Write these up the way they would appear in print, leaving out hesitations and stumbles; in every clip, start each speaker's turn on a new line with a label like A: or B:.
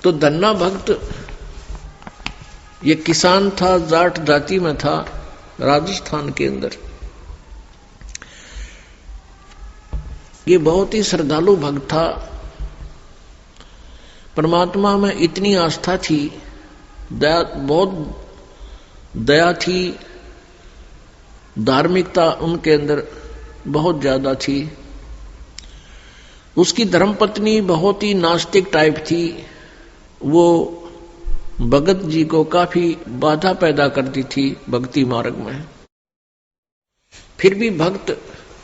A: तो धन्ना भक्त ये किसान था, जाट जाति में था, राजस्थान के अंदर। ये बहुत ही श्रद्धालु भक्त था। परमात्मा में इतनी आस्था थी, दया, बहुत दया थी, धार्मिकता उनके अंदर बहुत ज्यादा थी। उसकी धर्मपत्नी बहुत ही नास्तिक टाइप थी। वो भगत जी को काफी बाधा पैदा करती थी भक्ति मार्ग में। फिर भी भक्त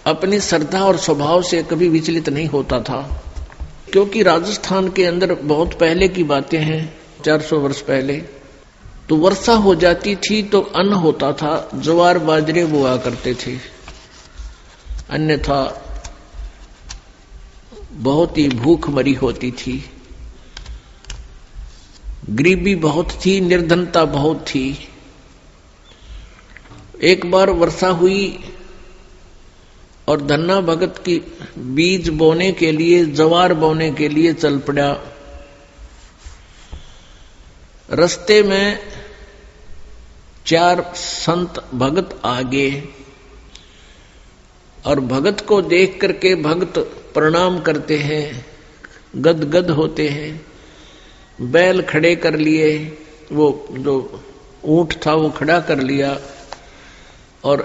A: अपनी श्रद्धा और स्वभाव से कभी विचलित नहीं होता था, क्योंकि राजस्थान के अंदर बहुत पहले की बातें हैं, 400 वर्ष पहले, तो वर्षा हो जाती थी तो अन्न होता था, ज्वार बाजरे बोआ करते थे, अन्यथा बहुत ही भूख मरी होती थी। गरीबी बहुत थी, निर्धनता बहुत थी। एक बार वर्षा हुई और धन्ना भगत की बीज बोने के लिए, ज्वार बोने के लिए चल पड़ा। रास्ते में 4 संत भगत आगे, और भगत को देख करके भगत प्रणाम करते हैं, गदगद होते हैं। बैल खड़े कर लिए, वो जो ऊंट था वो खड़ा कर लिया और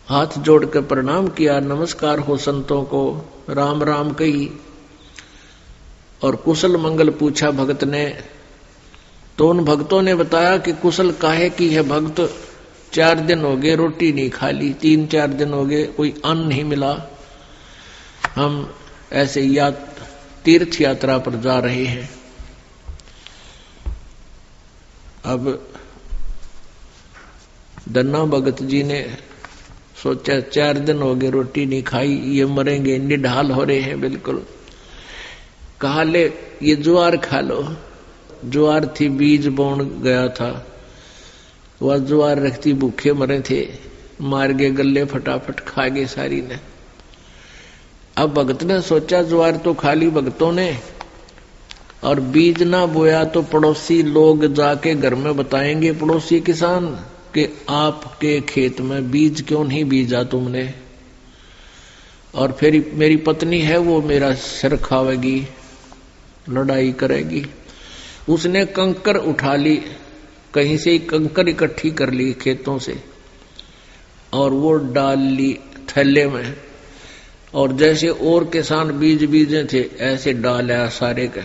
A: हाथ जोड़ कर प्रणाम किया, नमस्कार हो संतों को, राम राम कही और कुशल मंगल पूछा भगत ने। तो उन भक्तों ने बताया कि कुशल काहे की है भगत, 4 दिन हो गए रोटी नहीं खा ली, 3-4 दिन हो गए कोई अन्न नहीं मिला, हम ऐसे तीर्थ यात्रा पर जा रहे हैं। अब धन्ना भगत जी ने सोचा 4 दिन हो गए रोटी नहीं खाई, ये मरेंगे, निढाल हो रहे हैं बिल्कुल। कहा ले ये ज्वार खा लो। ज्वार थी, बीज बोन गया था, वह ज्वार रखती, भूखे मरे थे, मार गए गले, फटाफट खा गए सारी ने। अब भगत ने सोचा ज्वार तो खा ली भगतों ने, और बीज ना बोया तो पड़ोसी लोग जाके घर में बताएंगे, पड़ोसी किसान, कि आपके खेत में बीज क्यों नहीं बीजा तुमने, और फिर मेरी पत्नी है वो मेरा सिर खावेगी, लड़ाई करेगी। उसने कंकर उठा ली, कहीं से कंकर इकट्ठी कर ली खेतों से, और वो डाल ली थैले में, और जैसे और किसान बीज बीजे थे ऐसे डाला सारे का,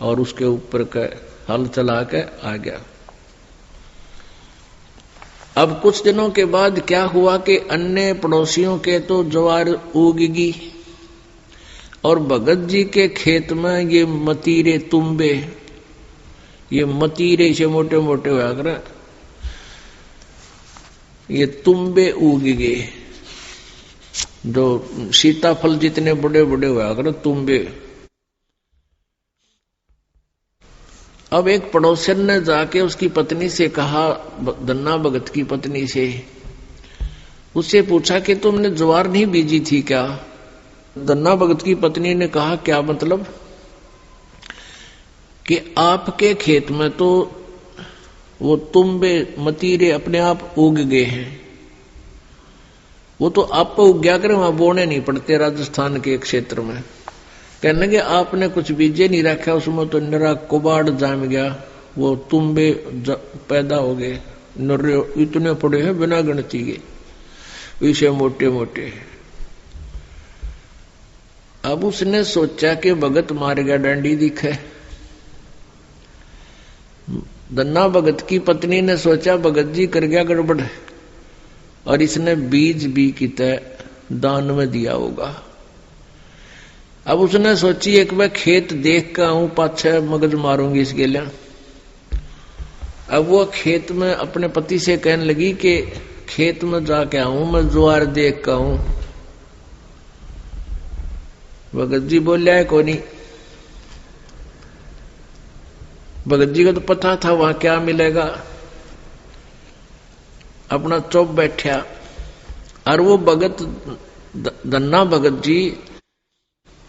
A: और उसके ऊपर का हल चला के आ गया। अब कुछ दिनों के बाद क्या हुआ कि अन्य पड़ोसियों के तो ज्वार उगगी, और भगत जी के खेत में ये मतीरे तुम्बे, ये मतीरे से मोटे मोटे हुआ कर, ये तुम्बे उग गए, जो सीताफल जितने बड़े बड़े हुआ कर तुम्बे। अब एक पड़ोसन ने जाके उसकी पत्नी से कहा, धन्ना भगत की पत्नी से, उससे पूछा कि तुमने ज्वार नहीं बीजी थी क्या? धन्ना भगत की पत्नी ने कहा क्या मतलब? कि आपके खेत में तो वो तुम्बे मतीरे अपने आप उग गए हैं, वो तो आप उग गया करे, वहां बोने नहीं पड़ते राजस्थान के क्षेत्र में। कहने के आपने कुछ बीजे नहीं रखा, उसमें तो निरा कुबाड़ जाम गया, वो तुम्बे पैदा हो गए, इतने पड़े हैं बिना गिनती के, इसे मोटे मोटे। अब उसने सोचा कि भगत मार गया डंडी दिखे। धन्ना भगत की पत्नी ने सोचा भगत जी कर गया गड़बड़, और इसने बीज भी कितने दान में दिया होगा। अब उसने सोची एक बार खेत देख कर आऊं, पाछे मगज मारूंगी इसके लिए। अब वो खेत में अपने पति से कहने लगी कि खेत में जाके आऊं, मैं ज्वार देख कर आऊं। भगत जी बोलिया है कोनी। भगत जी को तो पता था वहां क्या मिलेगा, अपना चुप बैठा। और वो भगत धन्ना भगत जी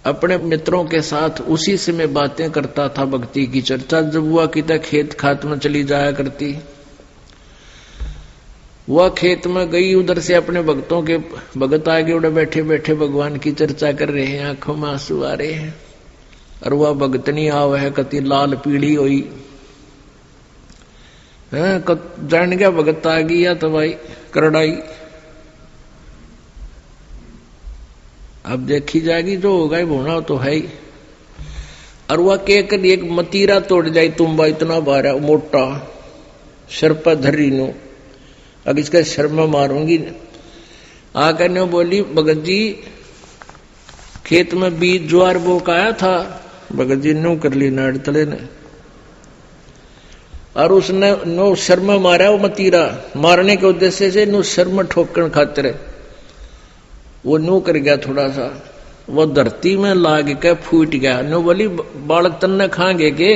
A: अपने मित्रों के साथ उसी से मैं बातें करता था, भक्ति की चर्चा जब हुआ कि तक खेत खात में चली जाया करती। वह खेत में गई, उधर से अपने भक्तों के भगत आगे उड़े बैठे बैठे भगवान की चर्चा कर रहे हैं, आंखों में आंसू आ रहे हैं। और वह भगतनी आव है कति लाल पीड़ी हुई है, जान गया भगत आ गई या तो भाई करड़ाई। अब देखी जाएगी, जो होगा ही होना तो है ही। और वह कहकर एक मतीरा तोड़ जाए, तुम्बा इतना बारा मोटा सर पर धरी नो, अब इसका सर में मारूंगी। आकर ने बोली, भगत जी खेत में बीज ज्वार बो का आया था। भगत जी नो कर ली नाड़ तले ने, और उसने नो सर में मारा। वो मतीरा मारने के उद्देश्य से नो सर में ठोकन खातिर वो नो कर गया थोड़ा सा, वो धरती में लाग के फूट गया। नो बोली बालक तन्ने खाएंगे के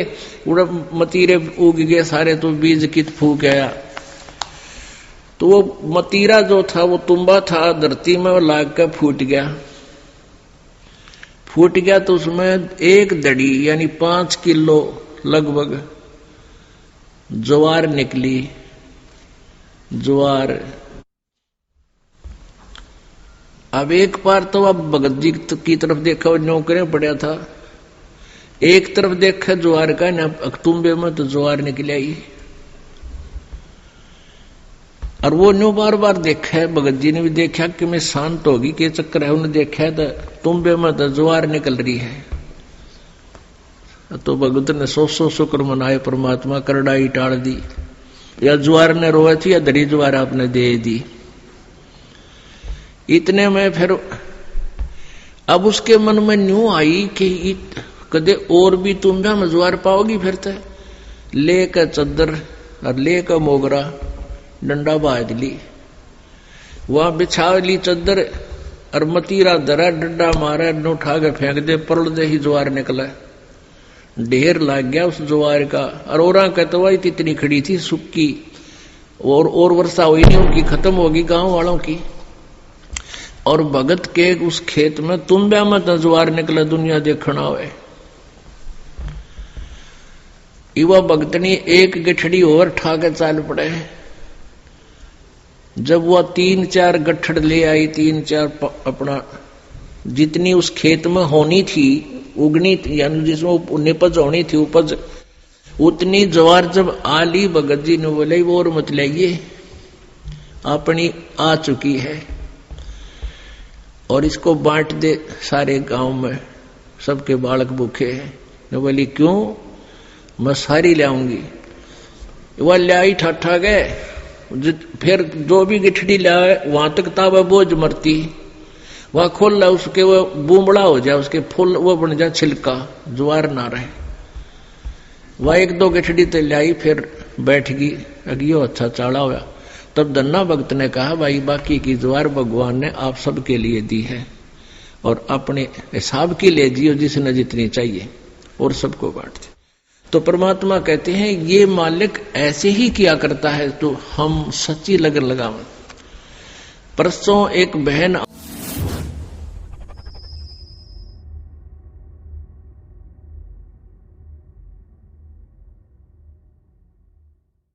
A: उड़ा मतीरे उग गए सारे, तो बीज कित फूक गया। तो वो मतीरा जो था वो तुम्बा था, धरती में लाग के फूट गया। फूट गया तो उसमें एक दड़ी यानी 5 किलो लगभग ज्वार निकली। ज्वार अब एक बार तो अब भगत जी की तरफ देखा, वो नौकरे पड़ा था, एक तरफ देखा ज्वार का ना, अक्तुम्बे में तो ज्वार निकल आई। और वो न्यू बार बार देखा है, भगत जी ने भी देखा कि मैं शांत होगी के चक्कर है, उन्हें देखा तो तुम्बे में तो ज्वार निकल रही है। तो भगत ने 100 शुक्र मनाए, परमात्मा करड़ाई टाल दी, या ज्वार ने रोए थी या दरी ज्वार आपने दे दी। इतने में फिर अब उसके मन में न्यू आई कि कदे और भी तुम भी में ज्वार पाओगी। फिर तो लेकर चद्दर और लेकर मोगरा डंडा बाज ली, वहां बिछा ली चद्दर और मतीरा दरा, डंडा मारा, उठा के फेंक दे, परल दे ही ज्वार निकला। ढेर लग गया उस ज्वार का। और ओरा कहते इतनी खड़ी थी सुक्की, और वर्षा हुई नहीं, उनकी खत्म होगी गांव वालों की। और भगत के उस खेत में तुम ब्या मत ज्वार निकला, दुनिया देखना हुए। युवा भगतनी एक गठड़ी और ठा के चाल पड़े। जब वह 3-4 गठड़ ले आई, 3-4 अपना जितनी उस खेत में होनी थी, उगनी थी, यानी जिसमें निपज होनी थी उपज, उतनी ज्वार जब आ ली, भगत जी ने बोले वो और मत लाइए, अपनी आ चुकी है और इसको बांट दे सारे गांव में, सबके बालक भूखे हैं। ने बोली क्यों, मैं सारी लाऊंगी। वह लाई ठाठा गए, फिर जो भी गिठड़ी लाए वहां तक ताबा बोझ मरती, वह खोल ला उसके वो बूमड़ा हो जाए, उसके फूल वो बन जाए छिलका, ज्वार ना रहे। वह 1-2 गिठड़ी तो लाई, फिर बैठ गई, अगियो अच्छा चाड़ा हुआ। तब धन्ना भक्त ने कहा, भाई बाकी की ज्वार भगवान ने आप सबके लिए दी है और अपने हिसाब की ले जियो, जिसने जितनी चाहिए, और सबको बांट दे। तो परमात्मा कहते हैं ये मालिक ऐसे ही किया करता है, तो हम सच्ची लगन लगावें। परसों एक बहन